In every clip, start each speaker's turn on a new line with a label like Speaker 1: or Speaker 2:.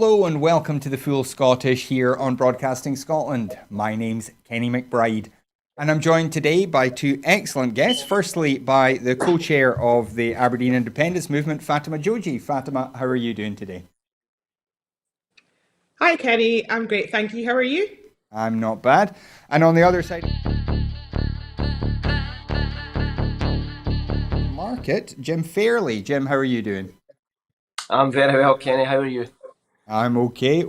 Speaker 1: Hello and welcome to the Full Scottish here on Broadcasting Scotland. My name's Kenny McBride and I'm joined today by two excellent guests. Firstly, by the co-chair of the Aberdeen Independence Movement, Fatima Joji. Fatima, how are you doing today?
Speaker 2: Hi Kenny, I'm great, thank you. How are you?
Speaker 1: I'm not bad. And on the other side, market, Jim Fairlie. Jim, how are you doing?
Speaker 3: I'm very well, Kenny. How are you?
Speaker 1: I'm okay.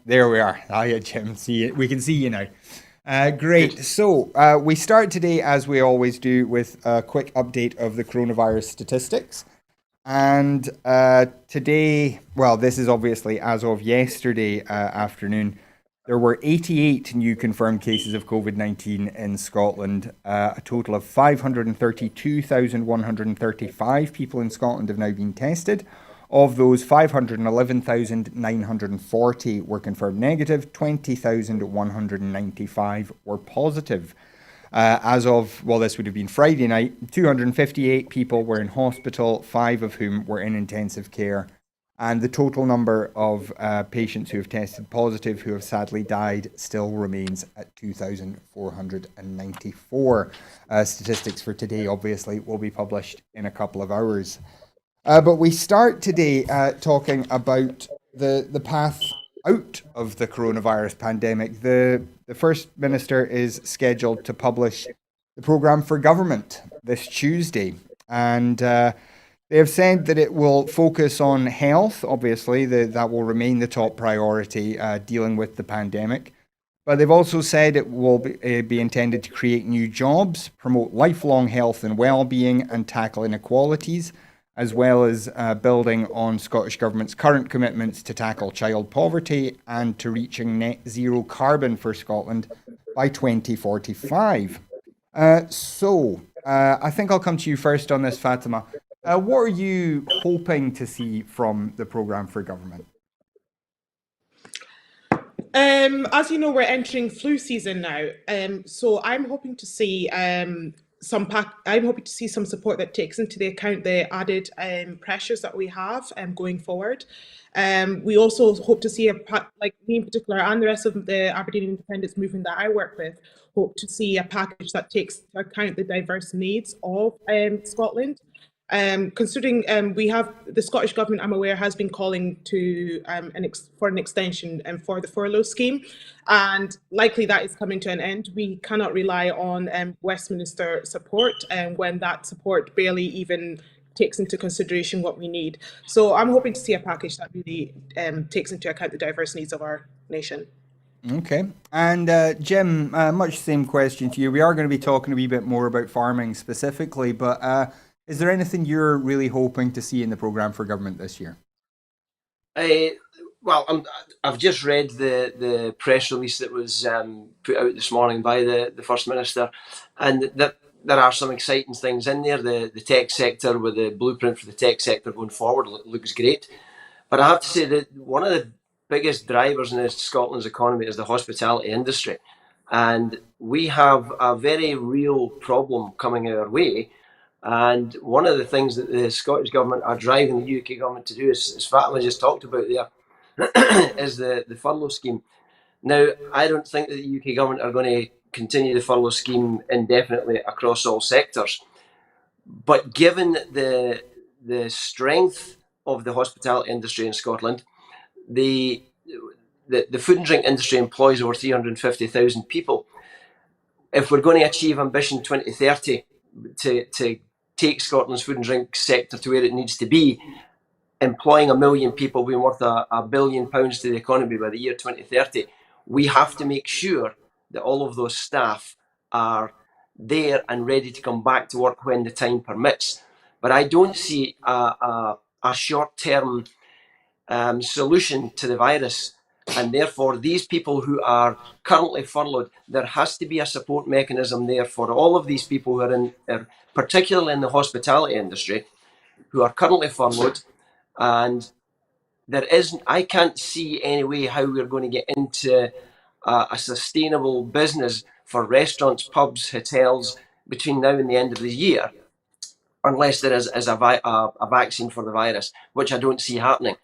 Speaker 1: There we are. Hiya, Jim. See it. We can see you now. Great.
Speaker 3: Good.
Speaker 1: So we start today, as we always do, with a quick update of the coronavirus statistics. And today, well, this is obviously as of yesterday afternoon, there were 88 new confirmed cases of COVID-19 in Scotland. A total of 532,135 people in Scotland have now been tested. Of those, 511,940 were confirmed negative, 20,195 were positive. As of, well, this would have been Friday night, 258 people were in hospital, 5 of whom were in intensive care. And the total number of patients who have tested positive who have sadly died still remains at 2,494. Statistics for today, obviously, will be published in a couple of hours. But we start today talking about the path out of the coronavirus pandemic. The First Minister is scheduled to publish the programme for government this Tuesday. And they have said that it will focus on health. Obviously, that will remain the top priority, dealing with the pandemic. But they've also said it will be intended to create new jobs, promote lifelong health and well-being, and tackle inequalities, as well as building on Scottish Government's current commitments to tackle child poverty and to reaching net zero carbon for Scotland by 2045. I think I'll come to you first on this, Fatima. What are you hoping to see from the programme for government?
Speaker 2: As you know, we're entering flu season now, so I'm hoping to see I'm hoping to see some support that takes into the account the added pressures that we have going forward. We also hope to see like me in particular, and the rest of the Aberdeen Independence Movement that I work with, hope to see a package that takes into account the diverse needs of Scotland. Considering we have the Scottish Government, I'm aware, has been calling to for an extension for the furlough scheme, and likely that is coming to an end. We cannot rely on Westminster support, when that support barely even takes into consideration what we need. So I'm hoping to see a package that really takes into account the diverse needs of our nation.
Speaker 1: Okay. And Jim, much same question to you. We are going to be talking a wee bit more about farming specifically, but is there anything you're really hoping to see in the programme for government this year?
Speaker 3: I've just read the press release that was put out this morning by the First Minister, and that there are some exciting things in there. The tech sector, with the blueprint for the tech sector going forward, looks great. But I have to say that one of the biggest drivers in Scotland's economy is the hospitality industry. And we have a very real problem coming our way. And one of the things that the Scottish Government are driving the UK Government to do, as Fatima just talked about there, is the furlough scheme. Now, I don't think that the UK Government are going to continue the furlough scheme indefinitely across all sectors. But given the strength of the hospitality industry in Scotland, the food and drink industry employs over 350,000 people. If we're going to achieve Ambition 2030 to take Scotland's food and drink sector to where it needs to be, employing 1 million people being worth £1 billion to the economy by the year 2030, we have to make sure that all of those staff are there and ready to come back to work when the time permits. But I don't see a short-term solution to the virus, and therefore these people who are currently furloughed, there has to be a support mechanism there for all of these people who are particularly in the hospitality industry, who are currently furloughed. And I can't see any way how we're going to get into a sustainable business for restaurants, pubs, hotels between now and the end of the year, unless there is a vaccine for the virus, which I don't see happening.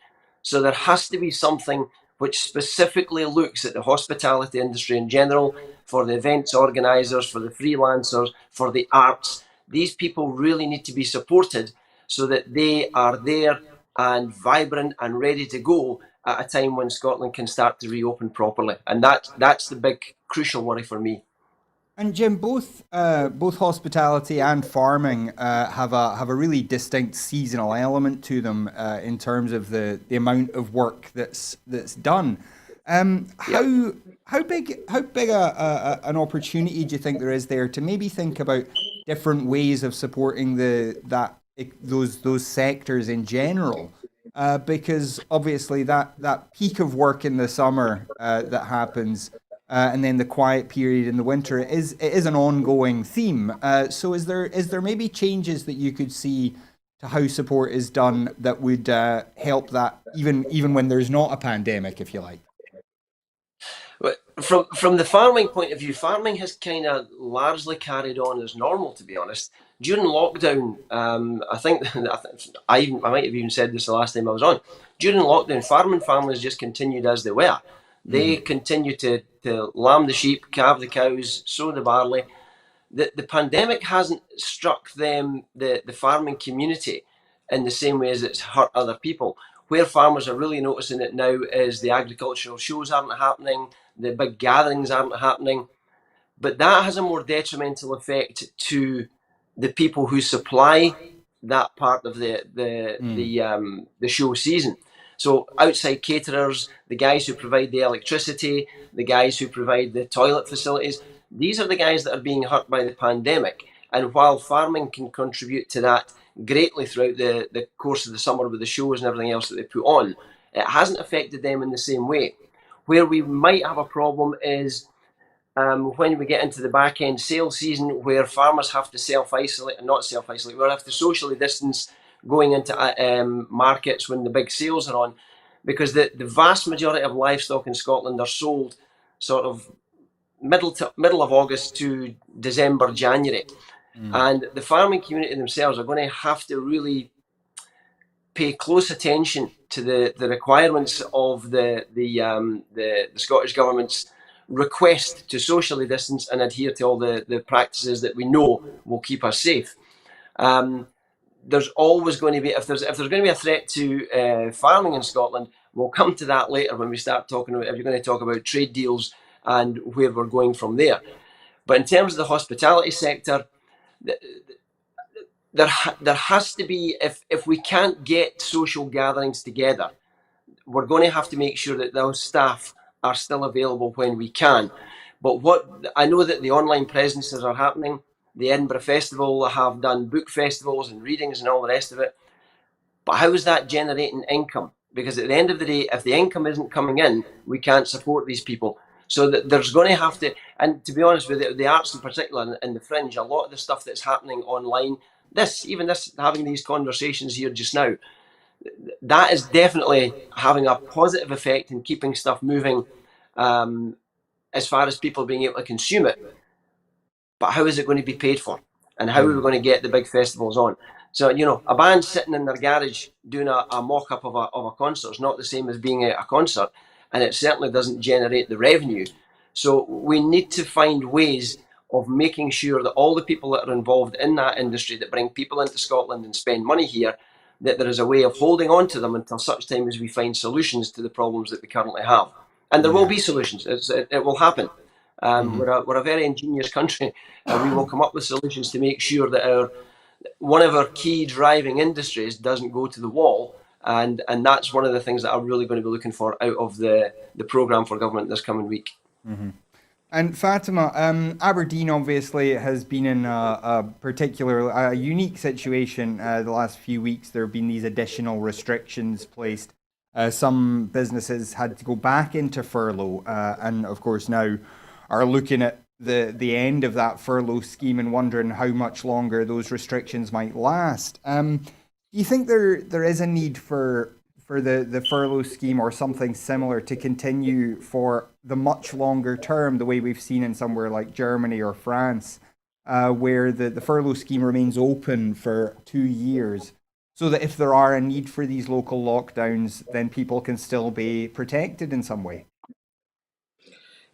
Speaker 3: So there has to be something which specifically looks at the hospitality industry in general, for the events organisers, for the freelancers, for the arts. These people really need to be supported so that they are there and vibrant and ready to go at a time when Scotland can start to reopen properly. And that's the big crucial worry for me.
Speaker 1: And Jim, both hospitality and farming have a really distinct seasonal element to them in terms of the amount of work that's done. How big an opportunity do you think there is there to maybe think about different ways of supporting those sectors in general? Because obviously that peak of work in the summer that happens. And then the quiet period in the winter it is an ongoing theme. So is there maybe changes that you could see to how support is done that would help that even when there's not a pandemic, if you like?
Speaker 3: From the farming point of view, farming has kind of largely carried on as normal, to be honest. During lockdown, I think I might have even said this the last time I was on. During lockdown, farming families just continued as they were. They continue to lamb the sheep, calve the cows, sow the barley. The pandemic hasn't struck them, the farming community, in the same way as it's hurt other people. Where farmers are really noticing it now is the agricultural shows aren't happening, the big gatherings aren't happening. But that has a more detrimental effect to the people who supply that part of the show season. So outside caterers, the guys who provide the electricity, the guys who provide the toilet facilities, these are the guys that are being hurt by the pandemic. And while farming can contribute to that greatly throughout the course of the summer with the shows and everything else that they put on, it hasn't affected them in the same way. Where we might have a problem is when we get into the back end sales season, where farmers have to we have to socially distance going into markets when the big sales are on, because the vast majority of livestock in Scotland are sold sort of middle of August to December, January. And the farming community themselves are going to have to really pay close attention to the requirements of the Scottish Government's request to socially distance and adhere to all the practices that we know will keep us safe. There's always going to be, if there's going to be a threat to farming in Scotland, we'll come to that later when we start talking about, if you're going to talk about trade deals and where we're going from there. But in terms of the hospitality sector, there has to be, if we can't get social gatherings together, we're going to have to make sure that those staff are still available when we can. But what I know that the online presences are happening. The Edinburgh Festival have done book festivals and readings and all the rest of it. But how is that generating income? Because at the end of the day, if the income isn't coming in, we can't support these people. So that there's going to have to, and to be honest with you, the arts in particular and the fringe, a lot of the stuff that's happening online, having these conversations here just now, that is definitely having a positive effect in keeping stuff moving as far as people being able to consume it. But how is it going to be paid for? And how are we going to get the big festivals on? So, a band sitting in their garage doing a mock-up of a concert is not the same as being at a concert, and it certainly doesn't generate the revenue. So we need to find ways of making sure that all the people that are involved in that industry that bring people into Scotland and spend money here, that there is a way of holding on to them until such time as we find solutions to the problems that we currently have. And there will be solutions. It will happen. We're a very ingenious country, and we will come up with solutions to make sure that one of our key driving industries doesn't go to the wall. And that's one of the things that I'm really going to be looking for out of the programme for government this coming week.
Speaker 1: Mm-hmm. And Fatima, Aberdeen obviously has been in a unique situation the last few weeks. There have been these additional restrictions placed. Some businesses had to go back into furlough and of course now are looking at the end of that furlough scheme and wondering how much longer those restrictions might last. Do you think there is a need for the furlough scheme or something similar to continue for the much longer term, the way we've seen in somewhere like Germany or France, where the furlough scheme remains open for 2 years so that if there are a need for these local lockdowns, then people can still be protected in some way?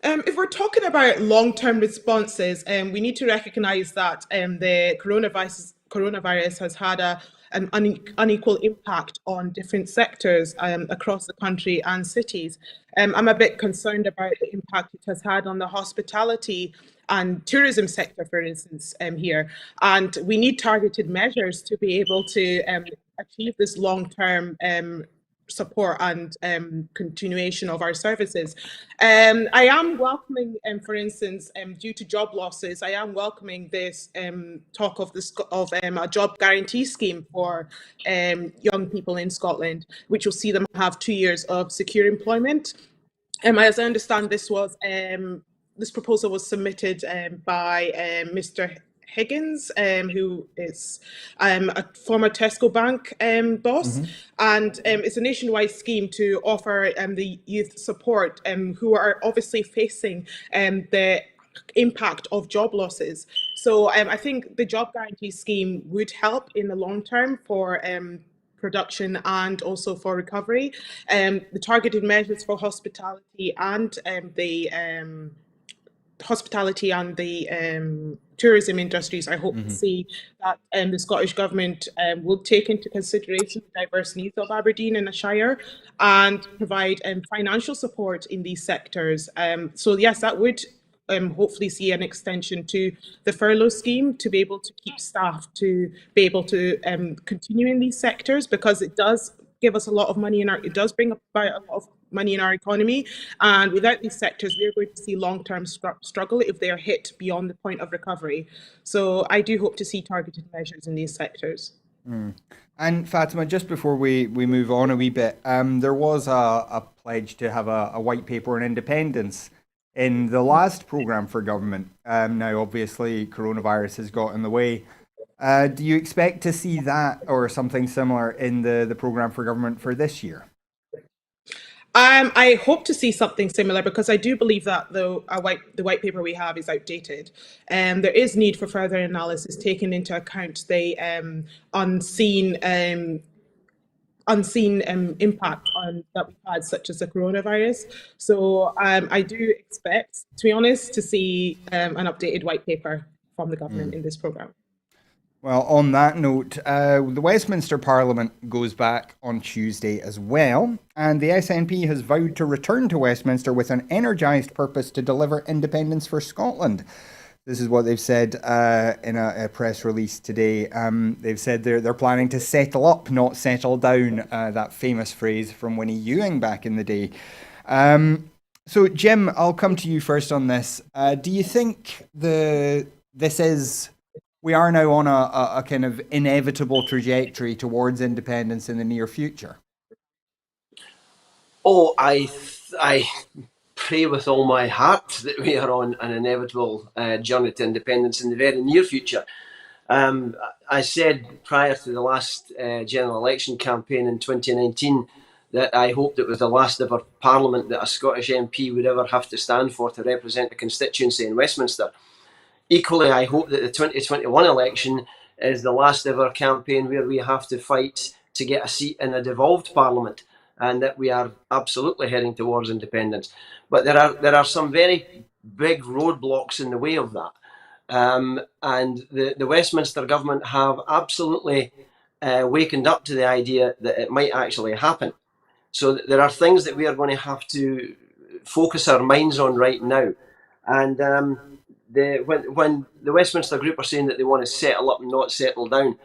Speaker 2: If we're talking about long-term responses, we need to recognise that the coronavirus has had an unequal impact on different sectors across the country and cities. I'm a bit concerned about the impact it has had on the hospitality and tourism sector, for instance, here. And we need targeted measures to be able to achieve this long-term support and continuation of our services. I am welcoming, for instance, due to job losses, I am welcoming this talk of a job guarantee scheme for young people in Scotland, which will see them have 2 years of secure employment. As I understand, this proposal was submitted by Mr. Higgins, who is a former Tesco Bank boss, and it's a nationwide scheme to offer the youth support who are obviously facing the impact of job losses. So I think the job guarantee scheme would help in the long term for production and also for recovery. The targeted measures for hospitality and the tourism industries, I hope to see that the Scottish Government will take into consideration the diverse needs of Aberdeen and the Shire and provide financial support in these sectors. So yes, that would hopefully see an extension to the furlough scheme to be able to keep staff to be able to continue in these sectors, because it does give us a lot of money it does bring about a lot of money in our economy, and without these sectors we're going to see long-term struggle if they are hit beyond the point of recovery. So I do hope to see targeted measures in these sectors.
Speaker 1: And Fatima, just before we move on a wee bit, there was a pledge to have a white paper on independence in the last programme for government. Now obviously coronavirus has got in the way. Do you expect to see that or something similar in the programme for government for this year?
Speaker 2: I hope to see something similar, because I do believe that the white paper we have is outdated. There is need for further analysis, taking into account the unseen impact that we've had, such as the coronavirus. So I do expect, to be honest, to see an updated white paper from the government in this programme.
Speaker 1: Well, on that note, the Westminster Parliament goes back on Tuesday as well, and the SNP has vowed to return to Westminster with an energised purpose to deliver independence for Scotland. This is what they've said in a press release today. They've said they're planning to settle up, not settle down, that famous phrase from Winnie Ewing back in the day. So, Jim, I'll come to you first on this. Do you think we are now on a kind of inevitable trajectory towards independence in the near future?
Speaker 3: Oh, I pray with all my heart that we are on an inevitable journey to independence in the very near future. I said prior to the last general election campaign in 2019 that I hoped it was the last ever parliament that a Scottish MP would ever have to stand for to represent a constituency in Westminster. Equally, I hope that the 2021 election is the last ever campaign where we have to fight to get a seat in a devolved parliament, and that we are absolutely heading towards independence. But there are some very big roadblocks in the way of that. And the Westminster government have absolutely wakened up to the idea that it might actually happen. So there are things that we are going to have to focus our minds on right now. And when the Westminster group are saying that they want to settle up and not settle down,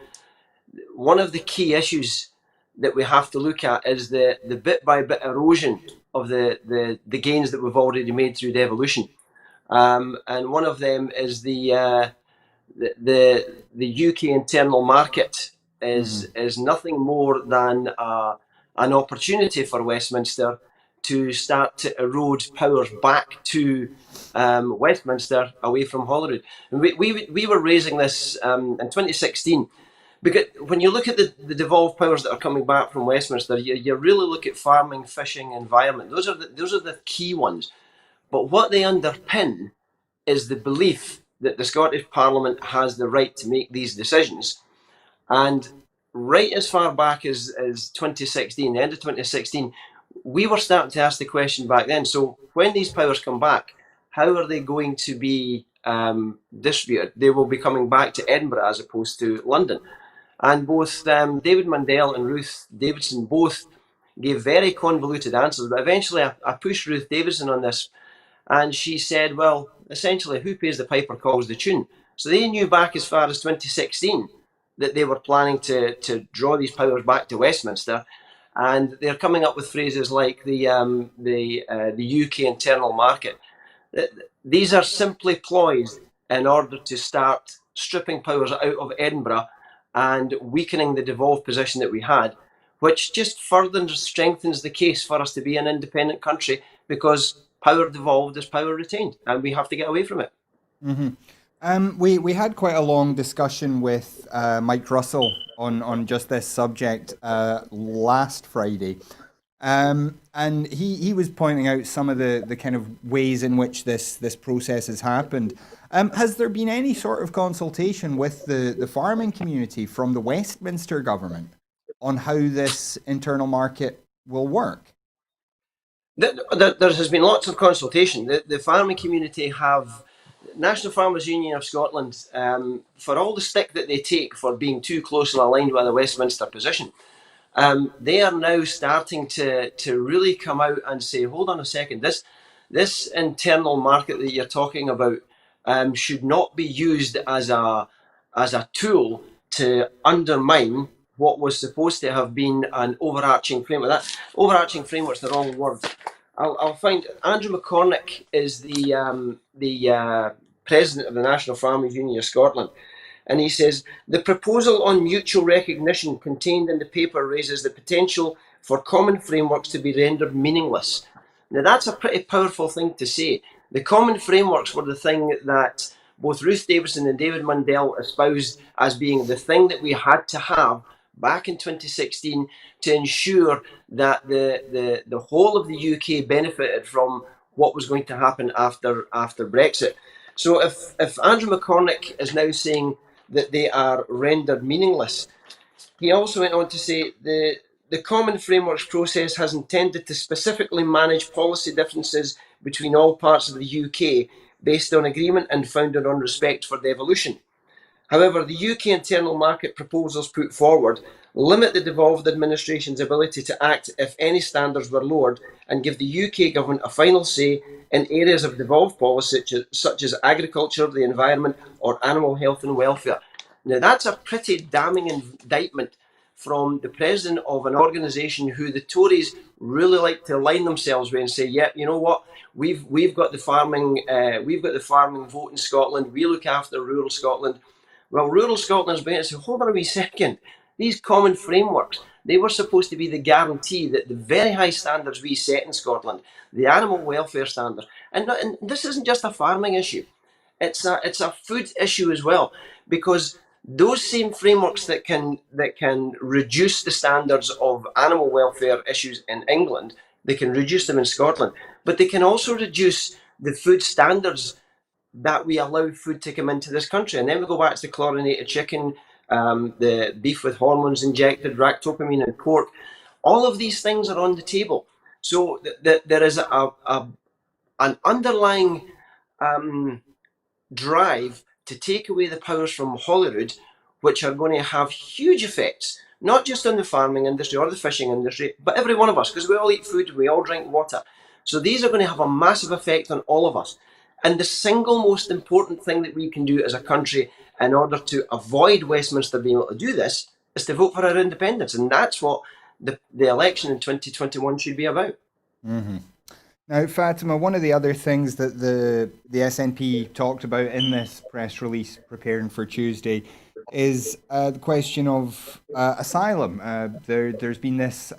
Speaker 3: one of the key issues that we have to look at is the bit by bit erosion of the gains that we've already made through devolution. And one of them is the UK internal market is nothing more than an opportunity for Westminster to start to erode powers back to Westminster away from Holyrood. And we were raising this in 2016, because when you look at the devolved powers that are coming back from Westminster, you really look at farming, fishing, environment. Those are the key ones. But what they underpin is the belief that the Scottish Parliament has the right to make these decisions. And right as far back as 2016, the end of 2016, we were starting to ask the question back then. So when these powers come back, how are they going to be distributed? They will be coming back to Edinburgh as opposed to London. And both David Mundell and Ruth Davidson both gave very convoluted answers. But eventually I pushed Ruth Davidson on this, and she said, well, essentially, who pays the piper calls the tune. So they knew back as far as 2016 that they were planning to draw these powers back to Westminster, and they're coming up with phrases like the UK internal market. These are simply ploys in order to start stripping powers out of Edinburgh and weakening the devolved position that we had, which just further strengthens the case for us to be an independent country, because power devolved is power retained, and we have to get away from it.
Speaker 1: We had quite a long discussion with Mike Russell on just this subject last Friday. And he was pointing out some of the kind of ways in which this process has happened. Has there been any sort of consultation with the farming community from the Westminster government on how this internal market will work?
Speaker 3: There has been lots of consultation. The farming community have National Farmers Union of Scotland, for all the stick that they take for being too closely aligned with the Westminster position. They are now starting to really come out and say, hold on a second, this internal market that you're talking about should not be used as a tool to undermine what was supposed to have been an overarching framework. That overarching framework's the wrong word. I'll find Andrew McCormick is the president of the National Farmers Union of Scotland. And he says, the proposal on mutual recognition contained in the paper raises the potential for common frameworks to be rendered meaningless. Now, that's a pretty powerful thing to say. The common frameworks were the thing that both Ruth Davidson and David Mundell espoused as being the thing that we had to have back in 2016 to ensure that the whole of the UK benefited from what was going to happen after Brexit. So if Andrew McCormick is now saying that they are rendered meaningless, he also went on to say the common frameworks process has intended to specifically manage policy differences between all parts of the UK based on agreement and founded on respect for devolution. However, the UK internal market proposals put forward limit the devolved administration's ability to act if any standards were lowered, and give the UK government a final say in areas of devolved policy such as agriculture, the environment, or animal health and welfare. Now, that's a pretty damning indictment from the president of an organisation who the Tories really like to align themselves with and say, yeah, you know what, we've got the farming vote in Scotland. We look after rural Scotland. Well, rural Scotland's beginning to say, hold on a wee second. These common frameworks, they were supposed to be the guarantee that the very high standards we set in Scotland, the animal welfare standards, and this isn't just a farming issue. It's a food issue as well, because those same frameworks that can reduce the standards of animal welfare issues in England, they can reduce them in Scotland, but they can also reduce the food standards that we allow food to come into this country. And then we go back to the chlorinated chicken, the beef with hormones injected, ractopamine and pork. All of these things are on the table. So there is an underlying drive to take away the powers from Holyrood, which are going to have huge effects, not just on the farming industry or the fishing industry, but every one of us, because we all eat food, we all drink water. So these are going to have a massive effect on all of us. And the single most important thing that we can do as a country in order to avoid Westminster being able to do this is to vote for our independence. And that's what the election in 2021 should be about.
Speaker 1: Mm-hmm. Now, Fatima, one of the other things that the SNP talked about in this press release preparing for Tuesday is the question of asylum. There's been this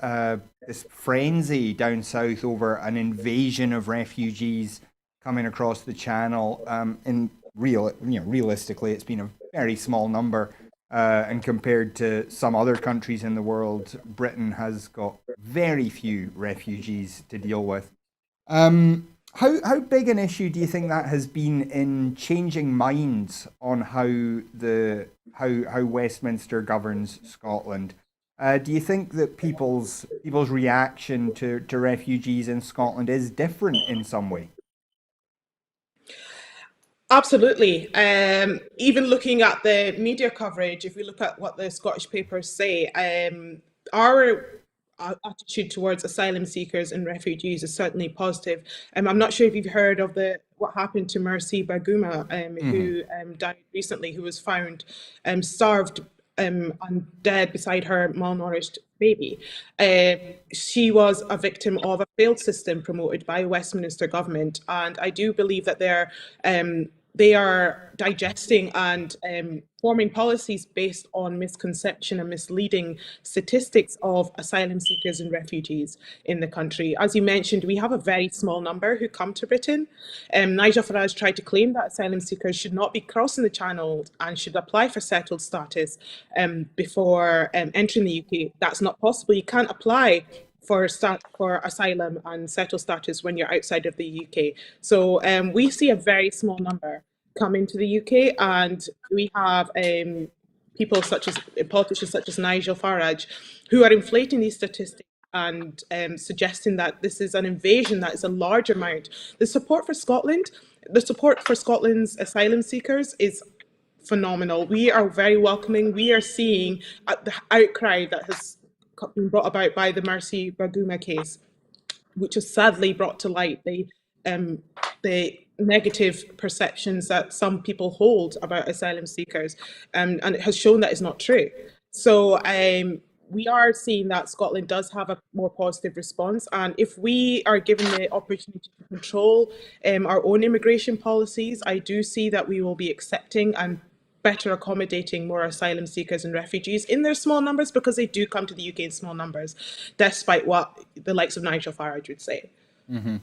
Speaker 1: frenzy down south over an invasion of refugees coming across the channel. Realistically, it's been a very small number, and compared to some other countries in the world, Britain has got very few refugees to deal with. How big an issue do you think that has been in changing minds on how how Westminster governs Scotland. Do you think that people's reaction to refugees in Scotland is different in some way?
Speaker 2: Absolutely. Even looking at the media coverage, if we look at what the Scottish papers say, our attitude towards asylum seekers and refugees is certainly positive. I'm not sure if you've heard of what happened to Mercy Baguma, who died recently, who was found starved and dead beside her malnourished baby. She was a victim of a failed system promoted by the Westminster government, and I do believe that they are digesting and forming policies based on misconception and misleading statistics of asylum seekers and refugees in the country. As you mentioned, we have a very small number who come to Britain. Nigel Farage tried to claim that asylum seekers should not be crossing the Channel and should apply for settled status before entering the UK. That's not possible. You can't apply for asylum and settled status when you're outside of the UK. So we see a very small number come into the UK, and we have politicians such as Nigel Farage, who are inflating these statistics and suggesting that this is an invasion that is a large amount. The support for Scotland's asylum seekers is phenomenal. We are very welcoming. We are seeing the outcry that has been brought about by the Mercy Baguma case, which has sadly brought to light the negative perceptions that some people hold about asylum seekers, and it has shown that is not true. So we are seeing that Scotland does have a more positive response, and if we are given the opportunity to control our own immigration policies, I do see that we will be accepting and better accommodating more asylum seekers and refugees in their small numbers, because they do come to the UK in small numbers, despite what the likes of Nigel Farage would say.
Speaker 1: Mm-hmm.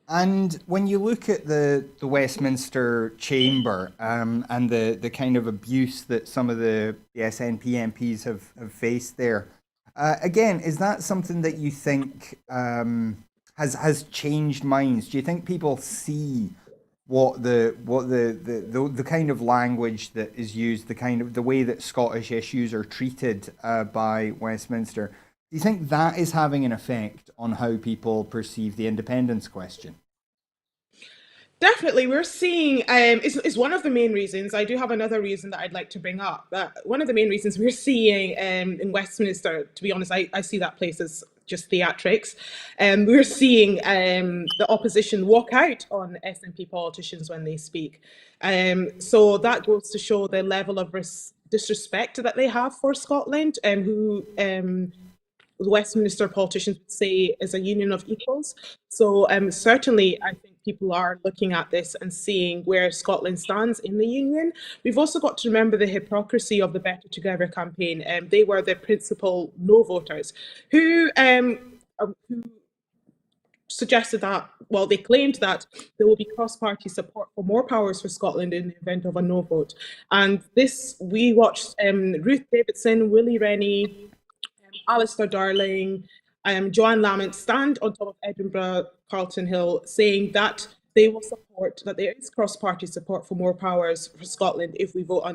Speaker 1: And when you look at the Westminster Chamber and the kind of abuse that some of the SNP MPs have faced there, again, is that something that you think has changed minds? Do you think people see what the kind of language that is used, the way that Scottish issues are treated by Westminster? Do you think that is having an effect on how people perceive the independence question?
Speaker 2: Definitely, we're seeing is one of the main reasons. I do have another reason that I'd like to bring up. One of the main reasons we're seeing in Westminster, to be honest, I see that place as just theatrics. We're seeing the opposition walk out on SNP politicians when they speak. So that goes to show the level of disrespect that they have for Scotland, who Westminster politicians would say is a union of equals. So certainly, I think people are looking at this and seeing where Scotland stands in the union. We've also got to remember the hypocrisy of the Better Together campaign. They were the principal no voters who suggested that, well, they claimed that there will be cross-party support for more powers for Scotland in the event of a no vote. And this, we watched Ruth Davidson, Willie Rennie, Alistair Darling, Joanne Lamont stand on top of Edinburgh Carlton Hill saying that they will support, that there is cross-party support for more powers for Scotland if we vote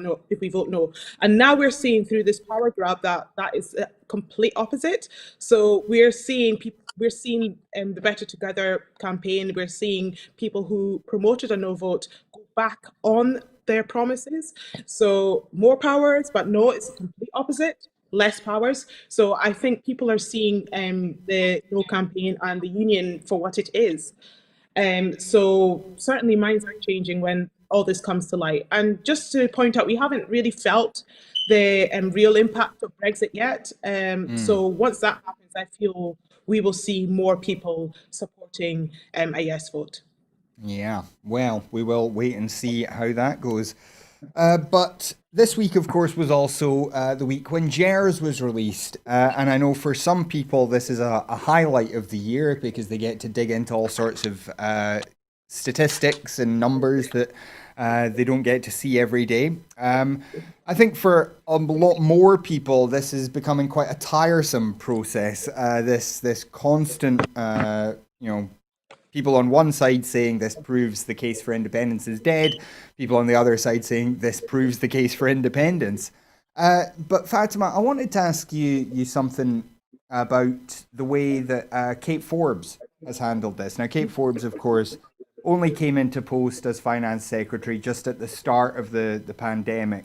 Speaker 2: no. And now we're seeing through this power grab that is a complete opposite. So we're seeing the Better Together campaign, we're seeing people who promoted a no vote go back on their promises. So more powers, but no, it's the complete opposite. Less powers. So I think people are seeing the No campaign and the union for what it is. So certainly minds are changing when all this comes to light. And just to point out, we haven't really felt the real impact of Brexit yet. So once that happens, I feel we will see more people supporting a yes vote.
Speaker 1: Yeah, well, we will wait and see how that goes. But this week, of course, was also the week when GERs was released. And I know for some people, this is a highlight of the year because they get to dig into all sorts of statistics and numbers that they don't get to see every day. I think for a lot more people, this is becoming quite a tiresome process. This constant, people on one side saying this proves the case for independence is dead, people on the other side saying this proves the case for independence. But Fatima, I wanted to ask you something about the way that Kate Forbes has handled this. Now, Kate Forbes, of course, only came into post as finance secretary just at the start of the pandemic.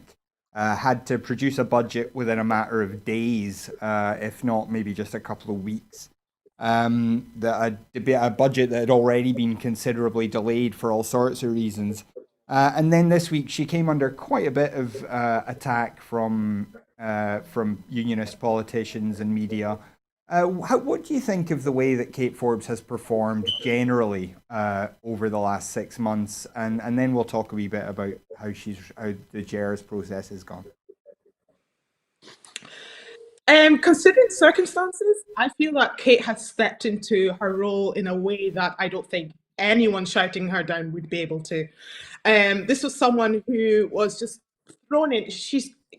Speaker 1: Had to produce a budget within a matter of days, if not maybe just a couple of weeks. A budget that had already been considerably delayed for all sorts of reasons. And then this week she came under quite a bit of attack from unionist politicians and media. What do you think of the way that Kate Forbes has performed generally over the last 6 months? And then we'll talk a wee bit about how the GERs process has gone.
Speaker 2: Considering circumstances, I feel that Kate has stepped into her role in a way that I don't think anyone shouting her down would be able to. This was someone who was just thrown in.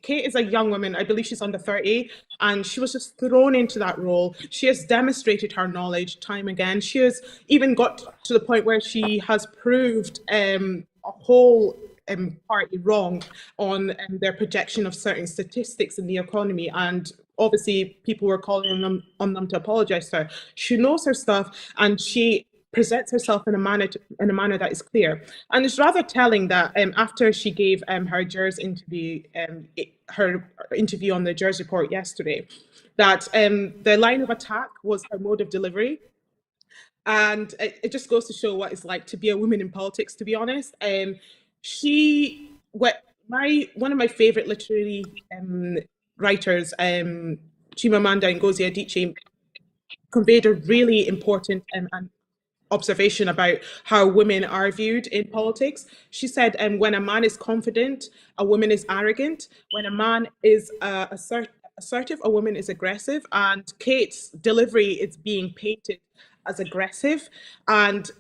Speaker 2: Kate is a young woman, I believe she's under 30, and she was just thrown into that role. She has demonstrated her knowledge time again. She has even got to the point where she has proved a whole party wrong on their projection of certain statistics in the economy, and obviously people were calling on them to apologize to her. She knows her stuff, and she presents herself in a manner that is clear. And it's rather telling that after she gave her GERS interview, her interview on the GERS report yesterday, that the line of attack was her mode of delivery. And it just goes to show what it's like to be a woman in politics, to be honest. One of my favorite literary writers, Chimamanda Ngozi Adichie, conveyed a really important and observation about how women are viewed in politics. She said, when a man is confident, a woman is arrogant. When a man is assertive, a woman is aggressive. And Kate's delivery is being painted as aggressive. And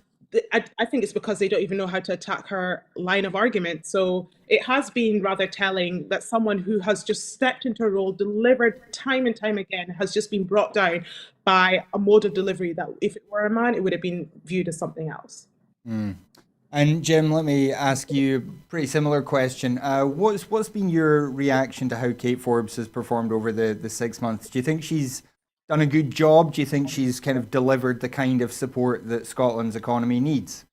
Speaker 2: I think it's because they don't even know how to attack her line of argument. So it has been rather telling that someone who has just stepped into a role, delivered time and time again, has just been brought down by a mode of delivery that if it were a man, it would have been viewed as something else.
Speaker 1: Mm. And Jim, let me ask you a pretty similar question. What's been your reaction to how Kate Forbes has performed over the 6 months? Do you think she's done a good job? Do you think she's kind of delivered the kind of support that Scotland's economy needs?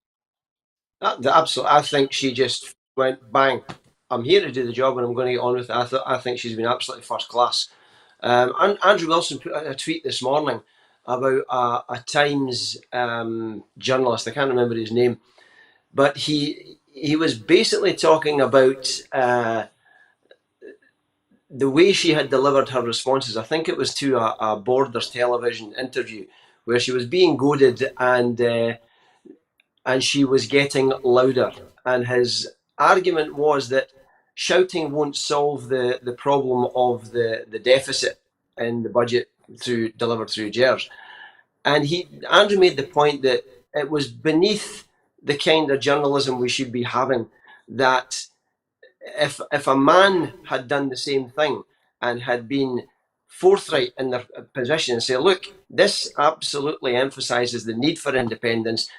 Speaker 3: Absolutely. I think she just went, bang, I'm here to do the job and I'm going to get on with it. I think she's been absolutely first class. And Andrew Wilson put a tweet this morning about a Times journalist, I can't remember his name, but he was basically talking about the way she had delivered her responses. I think it was to a Borders television interview where she was being goaded and she was getting louder. And his argument was that shouting won't solve the problem of the deficit in the budget delivered through GERS. And Andrew made the point that it was beneath the kind of journalism we should be having, that if a man had done the same thing and had been forthright in their position and say, look, this absolutely emphasises the need for independence,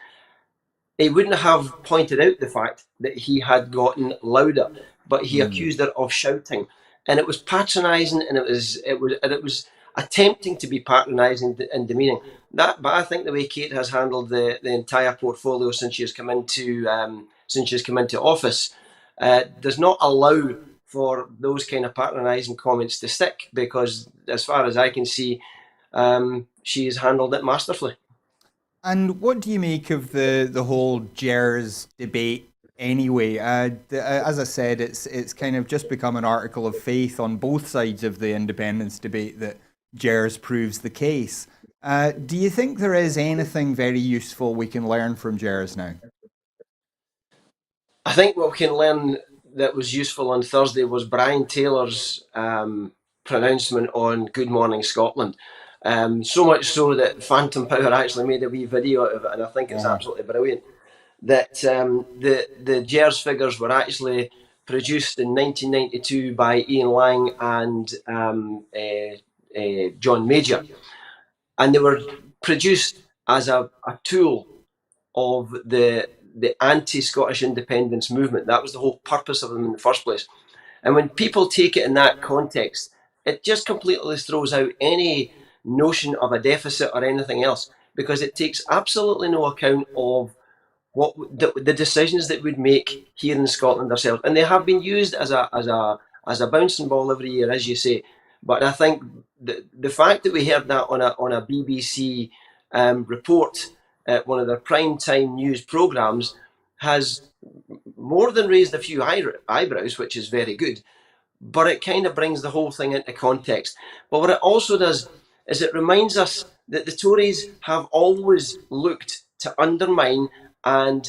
Speaker 3: he wouldn't have pointed out the fact that he had gotten louder, but he accused her of shouting, and it was patronising, and it was attempting to be patronising and demeaning. But I think the way Kate has handled the entire portfolio since she's come into office does not allow for those kind of patronising comments to stick, because as far as I can see, she's handled it masterfully.
Speaker 1: And what do you make of the whole GERS debate anyway? As I said, it's kind of just become an article of faith on both sides of the independence debate that GERS proves the case. Do you think there is anything very useful we can learn from GERS now?
Speaker 3: I think what we can learn that was useful on Thursday was Brian Taylor's pronouncement on Good Morning Scotland. So much so that Phantom Power actually made a wee video out of it, and I think it's absolutely brilliant. That the GERS figures were actually produced in 1992 by Ian Lang and John Major, and they were produced as a tool of the anti-Scottish independence movement. That was the whole purpose of them in the first place. And when people take it in that context, it just completely throws out any notion of a deficit or anything else, because it takes absolutely no account of what the decisions that we'd make here in Scotland ourselves. And they have been used as a bouncing ball every year, as you say. But I think the fact that we heard that on a BBC report at one of their prime time news programmes has more than raised a few eyebrows, which is very good. But it kind of brings the whole thing into context. But what it also does is it reminds us that the Tories have always looked to undermine and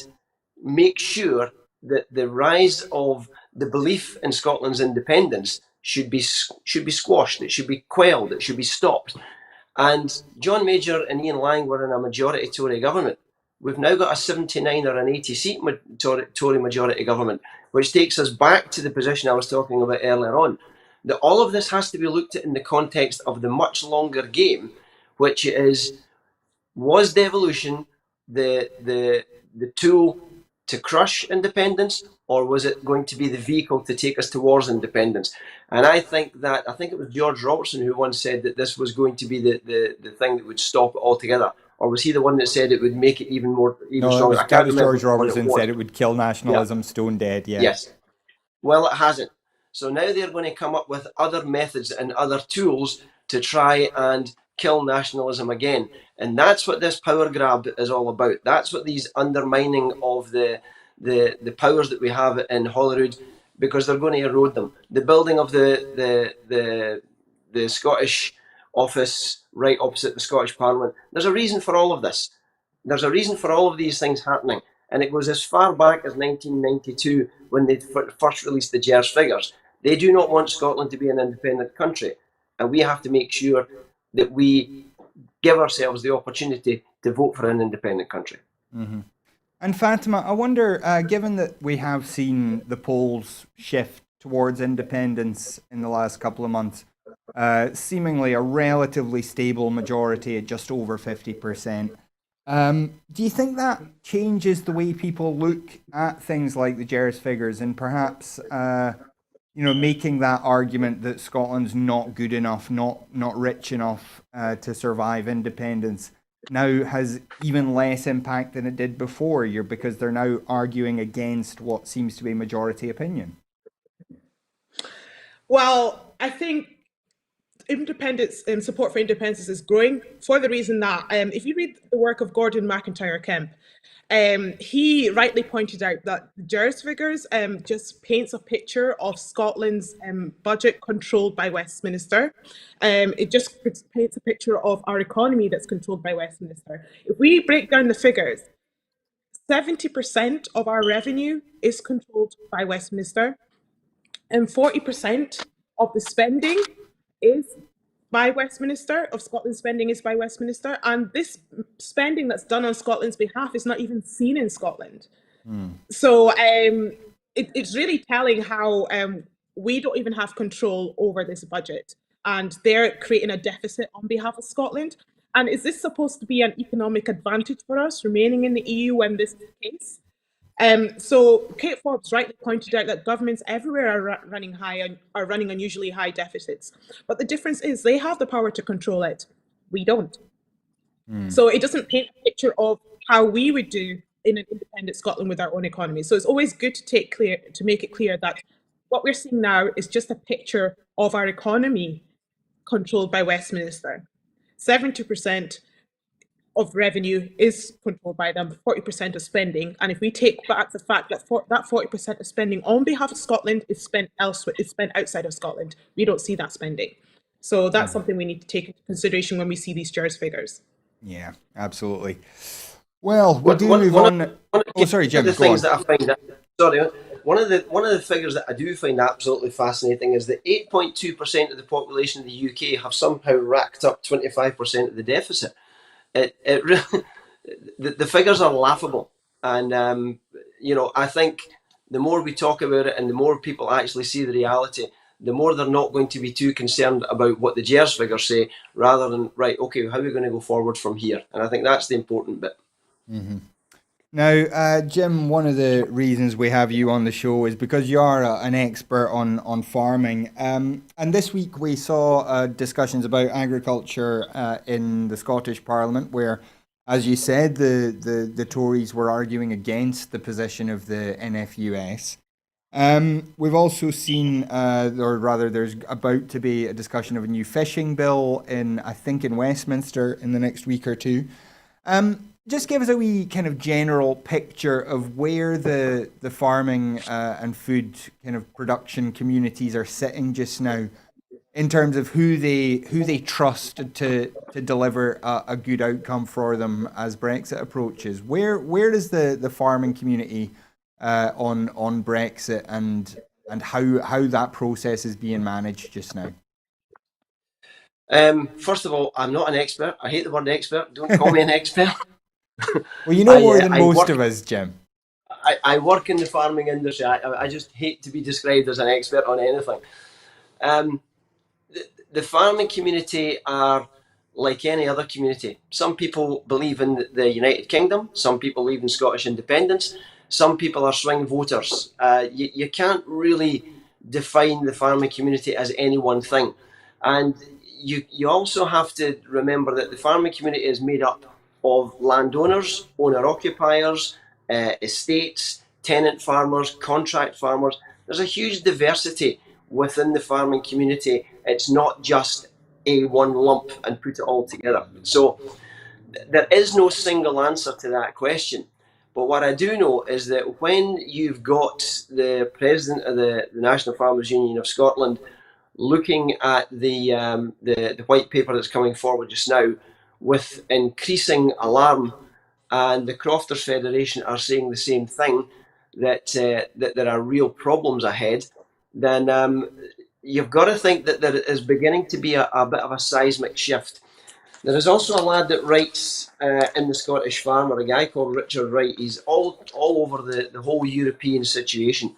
Speaker 3: make sure that the rise of the belief in Scotland's independence should be squashed, it should be quelled, it should be stopped. And John Major and Ian Lang were in a majority Tory government. We've now got a 79 or an 80 seat Tory majority government, which takes us back to the position I was talking about earlier on. That all of this has to be looked at in the context of the much longer game, which is, was devolution the tool to crush independence, or was it going to be the vehicle to take us towards independence? And I think it was George Robertson who once said that this was going to be the thing that would stop it altogether. Or was he the one that said it would make it even stronger?
Speaker 1: That was George Robertson said it would kill nationalism, stone dead. Yeah.
Speaker 3: Yes. Well, it hasn't. So now they're going to come up with other methods and other tools to try and kill nationalism again. And that's what this power grab is all about. That's what these undermining of the powers that we have in Holyrood, because they're going to erode them. The building of the Scottish office right opposite the Scottish Parliament. There's a reason for all of this. There's a reason for all of these things happening. And it goes as far back as 1992 when they first released the GERS figures. They do not want Scotland to be an independent country. And we have to make sure that we give ourselves the opportunity to vote for an independent country.
Speaker 1: Mm-hmm. And Fatima, I wonder, given that we have seen the polls shift towards independence in the last couple of months, seemingly a relatively stable majority at just over 50%. Do you think that changes the way people look at things like the GERS figures, and perhaps, making that argument that Scotland's not good enough, not rich enough to survive independence now has even less impact than it did before, because they're now arguing against what seems to be majority opinion?
Speaker 2: Well, I think independence and support for independence is growing for the reason that if you read the work of Gordon McIntyre Kemp, he rightly pointed out that the GERS figures just paints a picture of Scotland's budget controlled by Westminster. It just paints a picture of our economy that's controlled by Westminster. If we break down the figures, 70% of our revenue is controlled by Westminster, and 40% of the spending is by Westminster, of Scotland's spending is by Westminster, and this spending that's done on Scotland's behalf is not even seen in Scotland. So it's really telling how we don't even have control over this budget, and they're creating a deficit on behalf of Scotland. And is this supposed to be an economic advantage for us remaining in the EU when this is the case? So Kate Forbes rightly pointed out that governments everywhere are running unusually high deficits. But the difference is they have the power to control it. We don't. So it doesn't paint a picture of how we would do in an independent Scotland with our own economy. So it's always good to make it clear that what we're seeing now is just a picture of our economy controlled by Westminster. 70% of revenue is controlled by them, 40% of spending. And if we take back the fact that that 40% of spending on behalf of Scotland is spent elsewhere, is spent outside of Scotland, we don't see that spending. So that's something we need to take into consideration when we see these GERS figures.
Speaker 1: Yeah, absolutely. Well, we do move on. Sorry, Jim, go on.
Speaker 3: One of the figures that I do find absolutely fascinating is that 8.2% of the population of the UK have somehow racked up 25% of the deficit. It really, the figures are laughable, and I think the more we talk about it and the more people actually see the reality, the more they're not going to be too concerned about what the GERS figures say, rather than, right, okay, how are we going to go forward from here? And I think that's the important bit.
Speaker 1: Mm-hmm. Now, Jim, one of the reasons we have you on the show is because you are an expert on farming. And this week we saw discussions about agriculture in the Scottish Parliament, where, as you said, the Tories were arguing against the position of the NFUS. We've also seen, or rather, there's about to be a discussion of a new fishing bill I think, in Westminster in the next week or two. Just give us a wee kind of general picture of where the farming and food kind of production communities are sitting just now, in terms of who they trust to deliver a good outcome for them as Brexit approaches. Where is the farming community on Brexit, and how that process is being managed just now?
Speaker 3: First of all, I'm not an expert. I hate the word expert. Don't call me an expert.
Speaker 1: Well, you know more than most of us, Jim.
Speaker 3: I work in the farming industry. I just hate to be described as an expert on anything. The farming community are like any other community. Some people believe in the United Kingdom. Some people believe in Scottish independence. Some people are swing voters. You can't really define the farming community as any one thing. And you also have to remember that the farming community is made up of landowners, owner-occupiers, estates, tenant farmers, contract farmers. There's a huge diversity within the farming community. It's not just a one lump and put it all together. So there is no single answer to that question. But what I do know is that when you've got the president of the National Farmers Union of Scotland looking at the white paper that's coming forward just now with increasing alarm, and the Crofters Federation are saying the same thing, that there are real problems ahead, then you've got to think that there is beginning to be a bit of a seismic shift. There is also a lad that writes in the Scottish Farmer, a guy called Richard Wright. He's all over the whole European situation.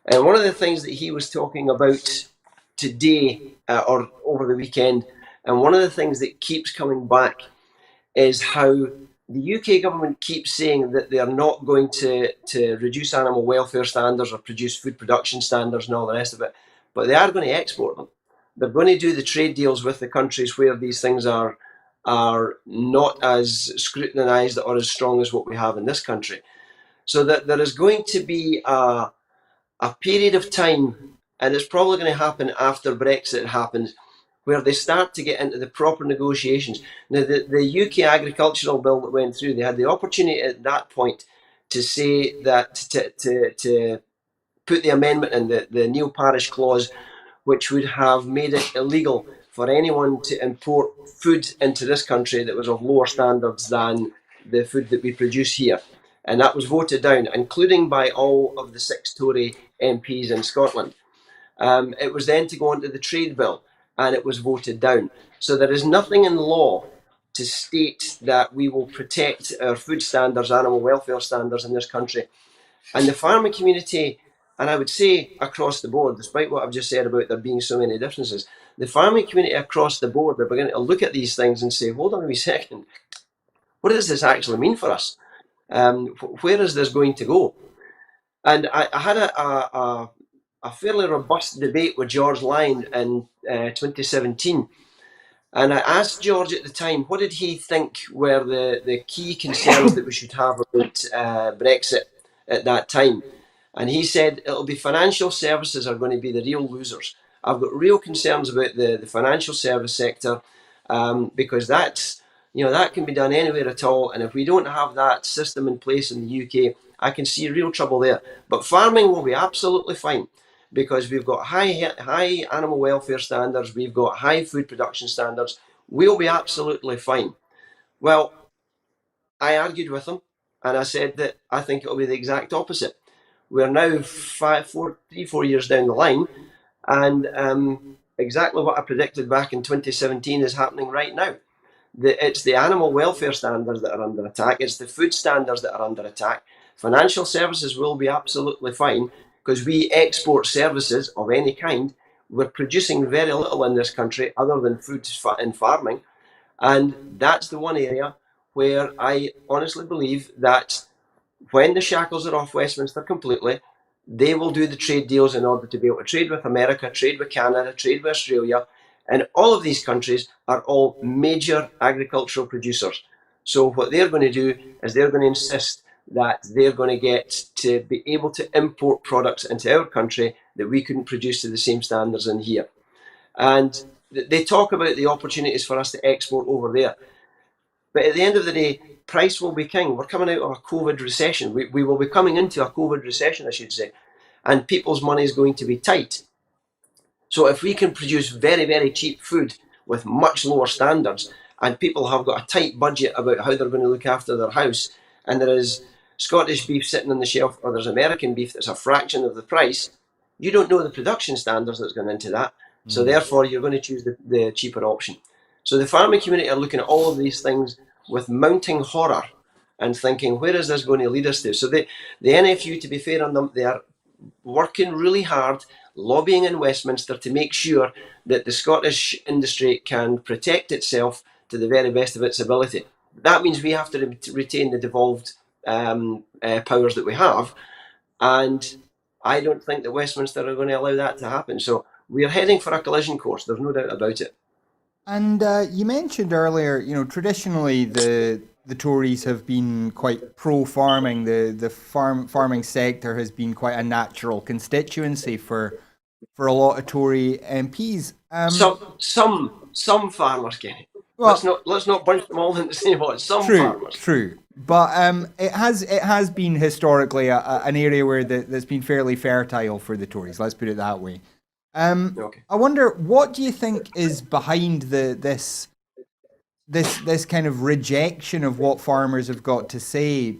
Speaker 3: And one of the things that he was talking about today or over the weekend, and one of the things that keeps coming back, is how the UK government keeps saying that they are not going to reduce animal welfare standards or produce food production standards and all the rest of it, but they are going to export them. They're going to do the trade deals with the countries where these things are not as scrutinised or as strong as what we have in this country. So that there is going to be a period of time, and it's probably going to happen after Brexit happens, where they start to get into the proper negotiations. Now, the UK agricultural bill that went through, they had the opportunity at that point to say that, to put the amendment in, the Neil Parish clause, which would have made it illegal for anyone to import food into this country that was of lower standards than the food that we produce here. And that was voted down, including by all of the 6 Tory MPs in Scotland. It was then to go on to the trade bill, and it was voted down. So there is nothing in law to state that we will protect our food standards, animal welfare standards in this country. And the farming community, and I would say across the board, despite what I've just said about there being so many differences, the farming community across the board are beginning to look at these things and say, hold on a wee second, what does this actually mean for us? Where is this going to go? And I had a fairly robust debate with George Lyon in 2017. And I asked George at the time, what did he think were the key concerns that we should have about Brexit at that time? And he said, it'll be financial services are going to be the real losers. I've got real concerns about the financial service sector, because that can be done anywhere at all. And if we don't have that system in place in the UK, I can see real trouble there. But farming will be absolutely fine, because we've got high animal welfare standards, we've got high food production standards. We'll be absolutely fine. Well, I argued with him, and I said that I think it'll be the exact opposite. We're now 4 years down the line, and exactly what I predicted back in 2017 is happening right now. It's the animal welfare standards that are under attack. It's the food standards that are under attack. Financial services will be absolutely fine, because we export services of any kind. We're producing very little in this country other than food and farming. And that's the one area where I honestly believe that when the shackles are off Westminster completely, they will do the trade deals in order to be able to trade with America, trade with Canada, trade with Australia. And all of these countries are all major agricultural producers. So what they're going to do is they're going to insist that they're going to get to be able to import products into our country that we couldn't produce to the same standards in here. And they talk about the opportunities for us to export over there. But at the end of the day, price will be king. We're coming out of a COVID recession. We will be coming into a COVID recession, I should say. And people's money is going to be tight. So if we can produce very, very cheap food with much lower standards, and people have got a tight budget about how they're going to look after their house, and there is Scottish beef sitting on the shelf, or there's American beef that's a fraction of the price, you don't know the production standards that's going into that. So therefore, you're going to choose the cheaper option. So the farming community are looking at all of these things with mounting horror and thinking, where is this going to lead us to? So the NFU, to be fair on them, they are working really hard, lobbying in Westminster to make sure that the Scottish industry can protect itself to the very best of its ability. That means we have to retain the devolved powers that we have, and I don't think that Westminster are going to allow that to happen. So we are heading for a collision course. There's no doubt about it.
Speaker 1: And you mentioned earlier, traditionally the Tories have been quite pro-farming. The farming sector has been quite a natural constituency for a lot of Tory MPs.
Speaker 3: Some farmers, Kenny. Well, let's not bunch them all into the same pot. Some farmers. True.
Speaker 1: But it has been historically an area where that's been fairly fertile for the Tories. Let's put it that way. Okay. I wonder, what do you think is behind this kind of rejection of what farmers have got to say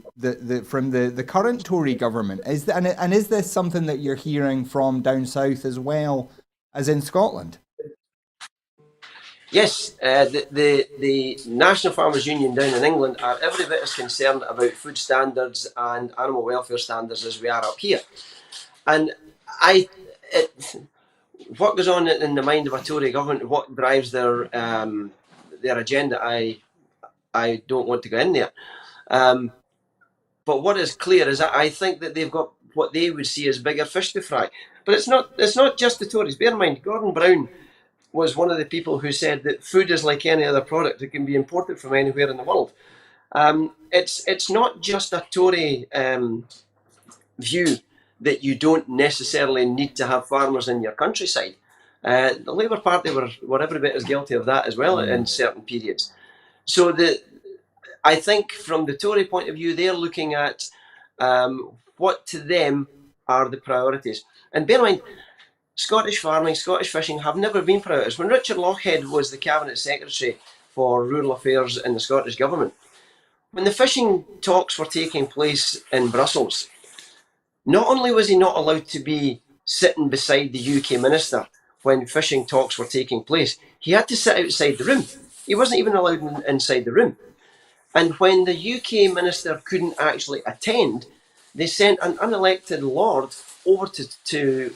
Speaker 1: from the current Tory government? Is this something that you're hearing from down south as well as in Scotland?
Speaker 3: Yes, the National Farmers Union down in England are every bit as concerned about food standards and animal welfare standards as we are up here. And what goes on in the mind of a Tory government, what drives their agenda, I don't want to go in there. But what is clear is that I think that they've got what they would see as bigger fish to fry. But it's not just the Tories. Bear in mind, Gordon Brown was one of the people who said that food is like any other product. It can be imported from anywhere in the world. It's not just a Tory view that you don't necessarily need to have farmers in your countryside. The Labour Party were every bit as guilty of that as well in certain periods. So I think from the Tory point of view, they're looking at what to them are the priorities. And bear in mind, Scottish farming, Scottish fishing have never been priorities. When Richard Lochhead was the Cabinet Secretary for Rural Affairs in the Scottish Government, when the fishing talks were taking place in Brussels, not only was he not allowed to be sitting beside the UK minister when fishing talks were taking place, he had to sit outside the room. He wasn't even allowed inside the room. And when the UK minister couldn't actually attend, they sent an unelected lord over to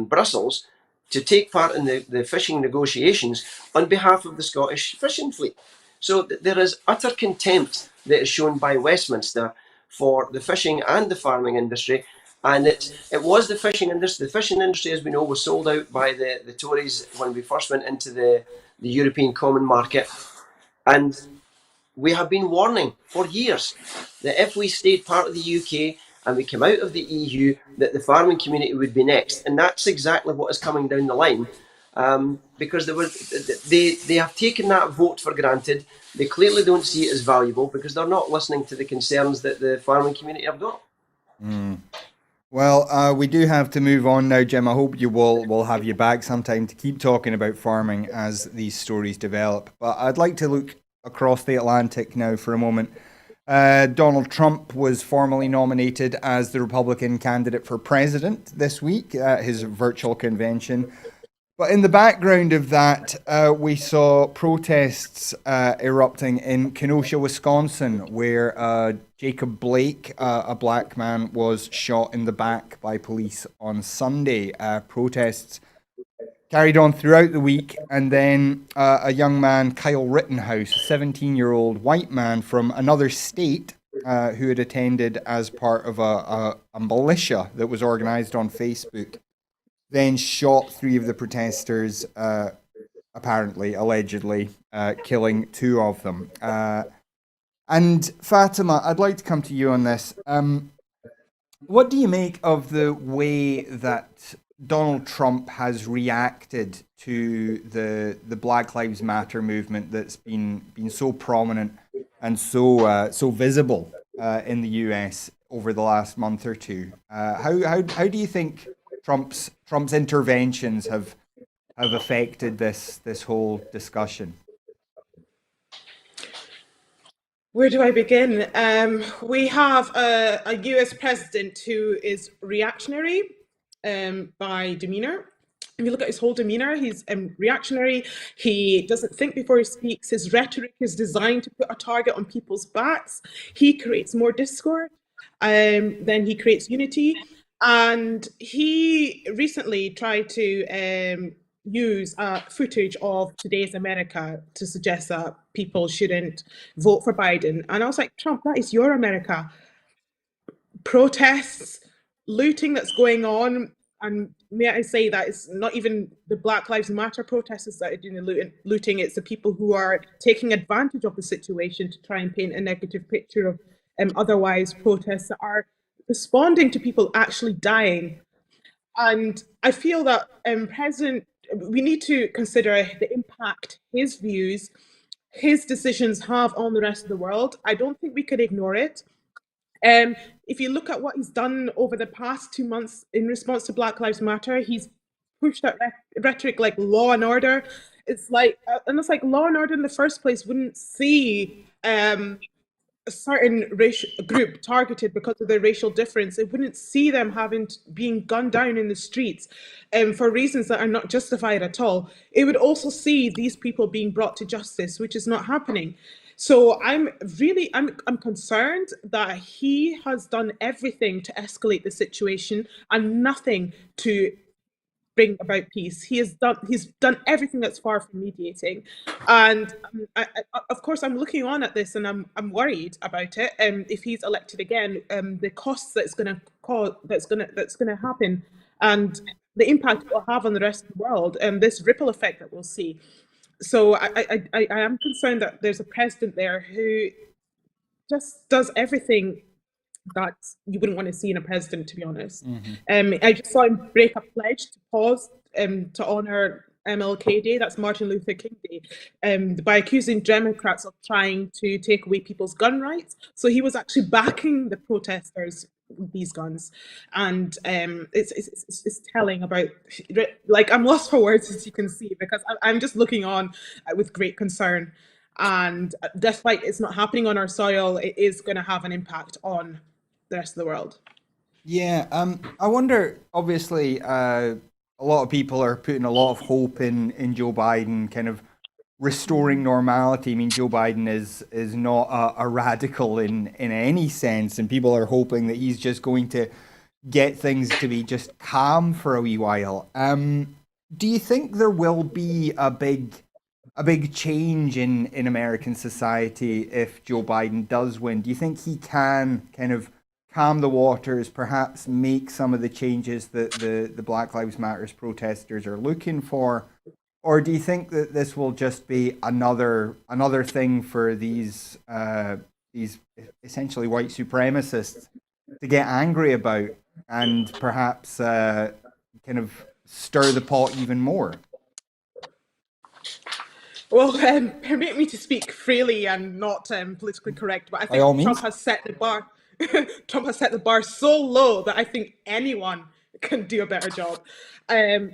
Speaker 3: Brussels to take part in the fishing negotiations on behalf of the Scottish fishing fleet. So there is utter contempt that is shown by Westminster for the fishing and the farming industry. And it was the fishing industry. The fishing industry, as we know, was sold out by the Tories when we first went into the European Common Market. And we have been warning for years that if we stayed part of the UK and we came out of the EU, that the farming community would be next. And that's exactly what is coming down the line, because they have taken that vote for granted. They clearly don't see it as valuable because they're not listening to the concerns that the farming community have got.
Speaker 1: Well, we do have to move on now, Jim. I hope we'll have you back sometime to keep talking about farming as these stories develop. But I'd like to look across the Atlantic now for a moment. Donald Trump was formally nominated as the Republican candidate for president this week at his virtual convention. But in the background of that, we saw protests erupting in Kenosha, Wisconsin, where Jacob Blake, a black man, was shot in the back by police on Sunday. Protests carried on throughout the week, and then a young man, Kyle Rittenhouse, a 17-year-old white man from another state, who had attended as part of a militia that was organized on Facebook, then shot 3 of the protesters, apparently, allegedly, killing 2 of them. And Fatima, I'd like to come to you on this. What do you make of the way that Donald Trump has reacted to the Black Lives Matter movement that's been so prominent and so visible in the US over the last month or two? How do you think Trump's interventions have affected this whole discussion?
Speaker 2: Where do I begin? We have a US president who is reactionary by demeanor. If you look at his whole demeanor, he's reactionary. He doesn't think before he speaks. His rhetoric is designed to put a target on people's backs. He creates more discord than he creates unity. And he recently tried to use footage of today's America to suggest that people shouldn't vote for Biden. And I was like, Trump, that is your America. Protests, looting that's going on. And may I say that it's not even the Black Lives Matter protesters that are doing the looting, it's the people who are taking advantage of the situation to try and paint a negative picture of otherwise protests that are responding to people actually dying. And I feel that we need to consider the impact his views, his decisions have on the rest of the world. I don't think we could ignore it. If you look at what he's done over the past 2 months in response to Black Lives Matter, he's pushed that rhetoric like law and order. It's like law and order in the first place wouldn't see a certain racial group targeted because of their racial difference. It wouldn't see them being gunned down in the streets for reasons that are not justified at all. It would also see these people being brought to justice, which is not happening. So I'm concerned that he has done everything to escalate the situation and nothing to bring about peace. He's done everything that's far from mediating, and of course I'm looking on at this and I'm worried about it. If he's elected again, the costs that's going to happen, and the impact it will have on the rest of the world, and this ripple effect that we'll see. So I am concerned that there's a president there who just does everything that you wouldn't want to see in a president, to be honest. I just saw him break a pledge to pause to honour MLK Day, that's Martin Luther King Day, by accusing Democrats of trying to take away people's gun rights. So he was actually backing the protesters with these guns. And it's telling about, like, I'm lost for words, as you can see, because I'm just looking on with great concern. And despite it's not happening on our soil, it is going to have an impact on the rest of the world.
Speaker 1: Yeah, I wonder, obviously, a lot of people are putting a lot of hope in Joe Biden kind of restoring normality. I mean, Joe Biden is not a radical in any sense, and people are hoping that he's just going to get things to be just calm for a wee while. Do you think there will be a big change in American society if Joe Biden does win? Do you think he can kind of calm the waters, perhaps make some of the changes that the Black Lives Matter protesters are looking for? Or do you think that this will just be another thing for these essentially white supremacists to get angry about and perhaps kind of stir the pot even more?
Speaker 2: Well, permit me to speak freely and not politically correct, but I think Trump has set the bar. Trump has set the bar so low that I think anyone can do a better job. And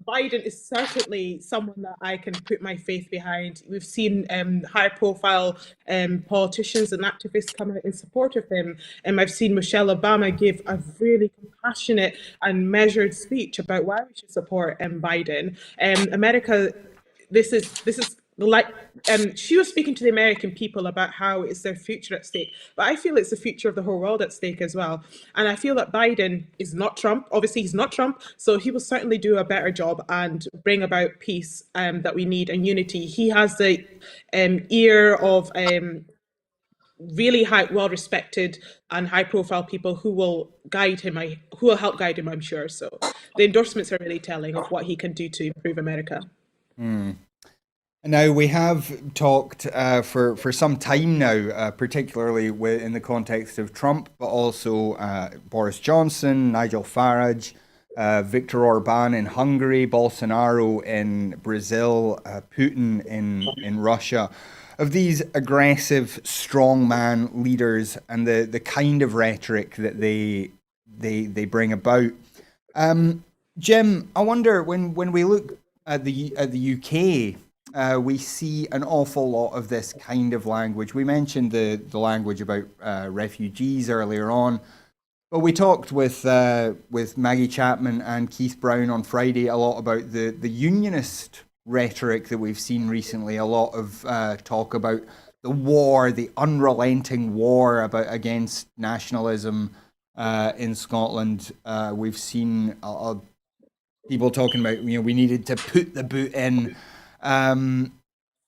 Speaker 2: Biden is certainly someone that I can put my faith behind. We've seen high-profile politicians and activists come out in support of him. I've seen Michelle Obama give a really compassionate and measured speech about why we should support Biden. America, this is like, she was speaking to the American people about how it's their future at stake, but I feel it's the future of the whole world at stake as well. And I feel that Biden is not Trump. Obviously, he's not Trump, so he will certainly do a better job and bring about peace that we need and unity. He has the ear of really well-respected and high-profile people who will guide him, who will help guide him, I'm sure. So the endorsements are really telling of what he can do to improve America.
Speaker 1: Now, we have talked for some time now, particularly in the context of Trump, but also Boris Johnson, Nigel Farage, Viktor Orban in Hungary, Bolsonaro in Brazil, Putin in Russia, of these aggressive strongman leaders and the kind of rhetoric that they bring about. Jim, I wonder, when we look at the UK, we see an awful lot of this kind of language. We mentioned the language about refugees earlier on, but we talked with Maggie Chapman and Keith Brown on Friday a lot about the unionist rhetoric that we've seen recently. A lot of talk about the war, the unrelenting war against nationalism in Scotland. We've seen people talking about, we needed to put the boot in.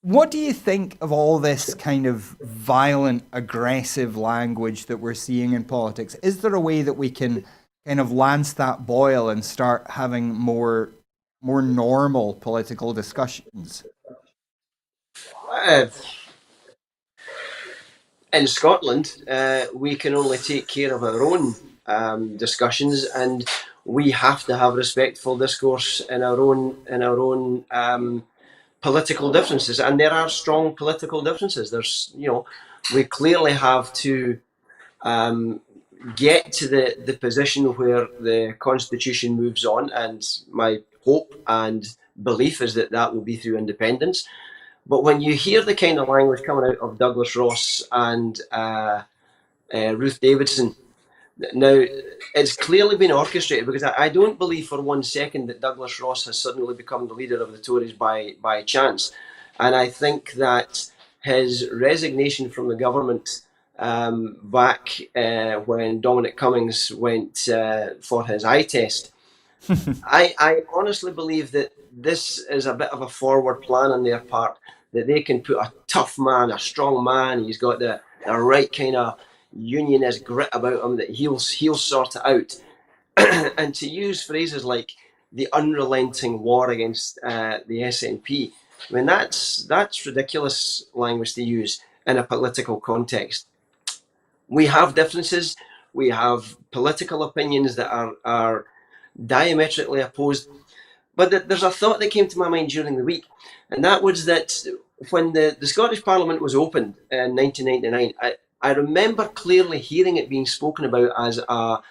Speaker 1: What do you think of all this kind of violent, aggressive language that we're seeing in politics? Is there a way that we can kind of lance that boil and start having more normal political discussions?
Speaker 3: In Scotland, we can only take care of our own discussions, and we have to have respectful discourse in our own political differences, and there are strong political differences. We clearly have to get to the position where the Constitution moves on, and my hope and belief is that will be through independence. But when you hear the kind of language coming out of Douglas Ross and Ruth Davidson, now it's clearly been orchestrated, because I don't believe for one second that Douglas Ross has suddenly become the leader of the Tories by chance. And I think that his resignation from the government back when Dominic Cummings went for his eye test, I honestly believe that this is a bit of a forward plan on their part, that they can put a tough man, a strong man, he's got the right kind of unionist grit about him, that he'll sort it out. And to use phrases like the unrelenting war against the SNP, I mean, that's ridiculous language to use in a political context. We have differences, we have political opinions that are diametrically opposed, but there's a thought that came to my mind during the week, and that was that when the Scottish Parliament was opened in 1999, I remember clearly hearing it being spoken about as a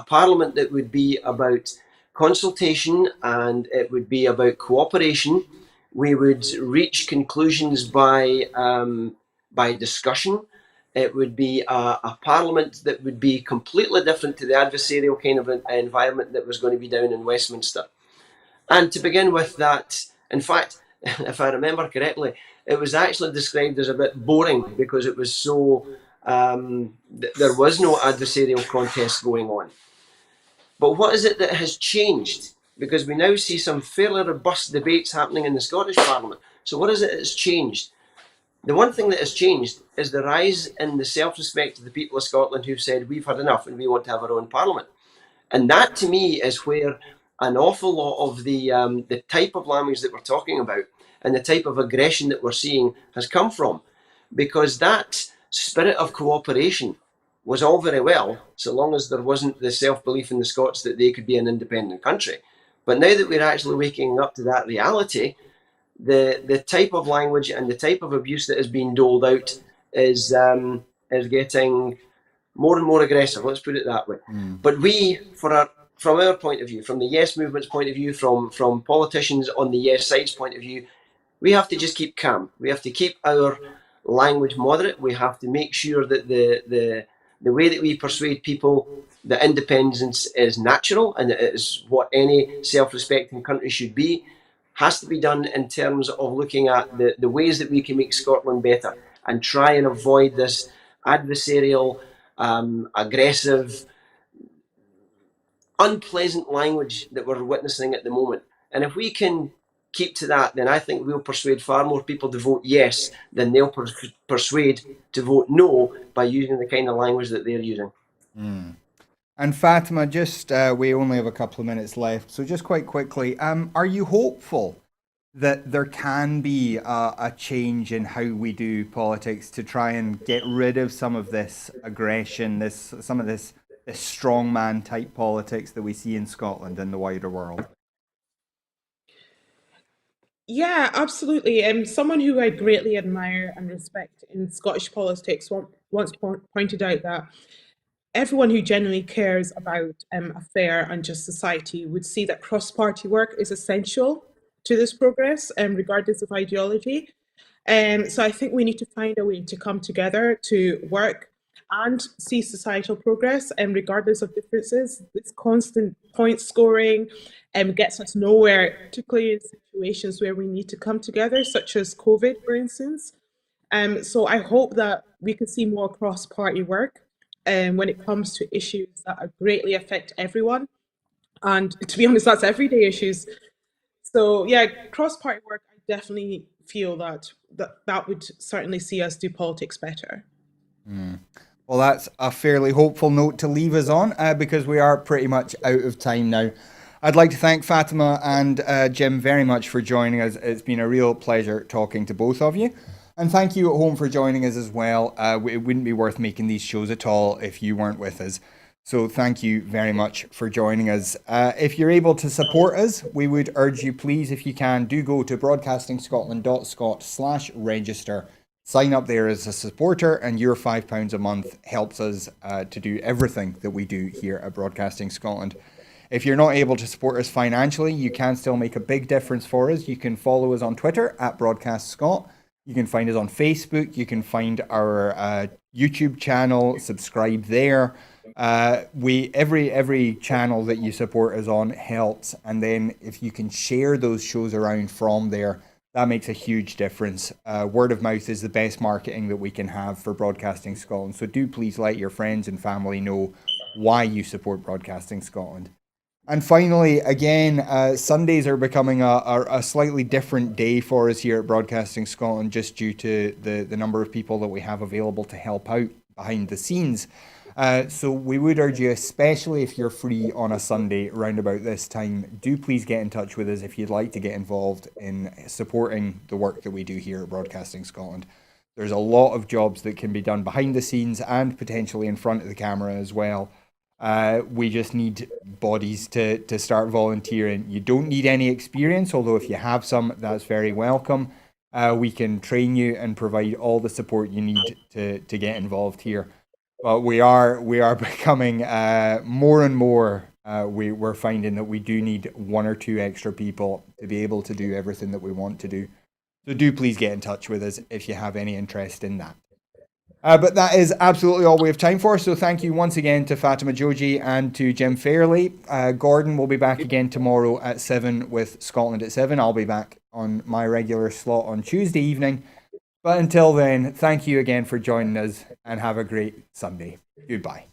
Speaker 3: parliament that would be about consultation and it would be about cooperation. We would reach conclusions by discussion. It would be a parliament that would be completely different to the adversarial kind of environment that was going to be down in Westminster. And to begin with, that, in fact, if I remember correctly, it was actually described as a bit boring because it was so, there was no adversarial contest going on. But what is it that has changed? Because we now see some fairly robust debates happening in the Scottish Parliament. So what is it that's changed? The one thing that has changed is the rise in the self-respect of the people of Scotland who've said, we've had enough and we want to have our own parliament. And that, to me, is where an awful lot of the type of language that we're talking about and the type of aggression that we're seeing has come from. Because that spirit of cooperation was all very well, so long as there wasn't the self-belief in the Scots that they could be an independent country. But now that we're actually waking up to that reality, the type of language and the type of abuse that is being doled out is getting more and more aggressive, let's put it that way. But we, from our point of view, from the Yes Movement's point of view, from politicians on the Yes side's point of view, we have to just keep calm. We have to keep our language moderate. We have to make sure that the way that we persuade people that independence is natural and that it is what any self-respecting country should be, has to be done in terms of looking at the ways that we can make Scotland better and try and avoid this adversarial, aggressive, unpleasant language that we're witnessing at the moment. And if we can keep to that, then I think we'll persuade far more people to vote yes than they'll persuade to vote no by using the kind of language that they're using.
Speaker 1: And Fatima, just we only have a couple of minutes left, so just quite quickly, are you hopeful that there can be a change in how we do politics to try and get rid of some of this aggression, some of this strongman type politics that we see in Scotland and the wider world?
Speaker 2: Yeah, absolutely. Someone who I greatly admire and respect in Scottish politics once pointed out that everyone who genuinely cares about a fair and just society would see that cross-party work is essential to this progress, regardless of ideology. So I think we need to find a way to come together to work and see societal progress, regardless of differences. This constant point scoring gets us nowhere, particularly in situations where we need to come together, such as COVID, for instance. So I hope that we can see more cross-party work when it comes to issues that greatly affect everyone. And to be honest, that's everyday issues. So yeah, cross-party work, I definitely feel that would certainly see us do politics better.
Speaker 1: Well, that's a fairly hopeful note to leave us on because we are pretty much out of time now. I'd like to thank Fatima and Jim very much for joining us. It's been a real pleasure talking to both of you. And thank you at home for joining us as well. It wouldn't be worth making these shows at all if you weren't with us. So thank you very much for joining us. If you're able to support us, we would urge you, please, if you can, do go to broadcastingscotland.scot/register. Sign up there as a supporter, and your £5 a month helps us to do everything that we do here at Broadcasting Scotland. If you're not able to support us financially, you can still make a big difference for us. You can follow us on Twitter at BroadcastScot. You can find us on Facebook. You can find our YouTube channel, subscribe there. Every channel that you support us on helps. And then if you can share those shows around from there, that makes a huge difference. Word of mouth is the best marketing that we can have for Broadcasting Scotland. So do please let your friends and family know why you support Broadcasting Scotland. And finally, again, Sundays are becoming a slightly different day for us here at Broadcasting Scotland, just due to the number of people that we have available to help out behind the scenes. So we would urge you, especially if you're free on a Sunday around about this time, do please get in touch with us if you'd like to get involved in supporting the work that we do here at Broadcasting Scotland. There's a lot of jobs that can be done behind the scenes and potentially in front of the camera as well. We just need bodies to start volunteering. You don't need any experience, although if you have some, that's very welcome. We can train you and provide all the support you need to get involved here. But we are becoming more and more. We're finding that we do need one or two extra people to be able to do everything that we want to do. So do please get in touch with us if you have any interest in that. But that is absolutely all we have time for. So thank you once again to Fatima Joji and to Jim Fairlie. Gordon will be back again tomorrow at 7 with Scotland at 7. I'll be back on my regular slot on Tuesday evening. But until then, thank you again for joining us and have a great Sunday. Goodbye.